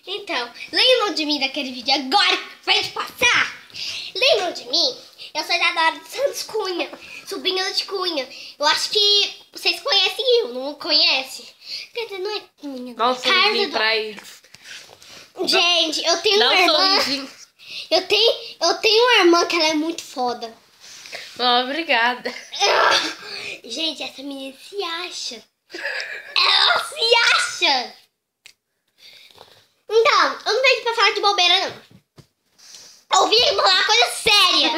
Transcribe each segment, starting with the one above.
Então, lembram de mim daquele vídeo agora que fez passar? Lembram de mim? Eu sou Isadora dos Santos Cunha, sobrinha de Cunha. Eu acho que vocês conhecem eu, não conhecem? Quer dizer, não é Cunha. Nossa, eu pra eles. Gente, eu tenho uma irmã. Eu tenho uma irmã que ela é muito foda. Oh, obrigada. Gente, essa menina se acha. Ela se acha. Então, eu não vejo pra falar de bobeira, não. Eu vim falar coisa séria.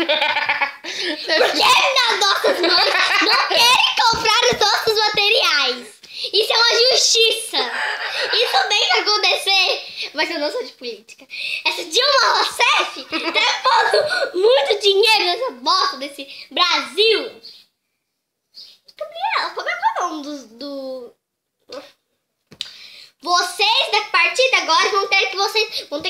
Porque as nossas mães não querem comprar os nossos materiais. Isso é uma justiça. Isso bem vai acontecer. Mas eu não sou de política. Essa Dilma Rousseff tá pondo muito dinheiro nessa bosta desse Brasil. Gabriela, como é que é o nome do... Vocês da partida agora vão ter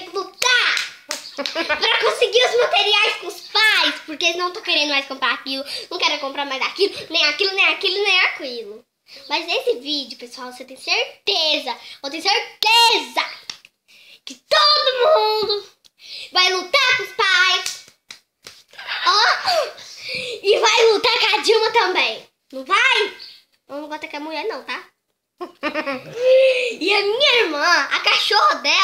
que lutar pra conseguir os materiais com os pais, porque eles não estão querendo mais comprar aquilo, não querem comprar mais aquilo, nem aquilo, nem aquilo, nem aquilo. Mas nesse vídeo, pessoal, você tem certeza, eu tenho certeza que todo mundo vai lutar com os pais, ó, e vai lutar com a Dilma também, não vai? Eu não vou ter com a mulher não, tá? E a minha irmã, a cachorra dela,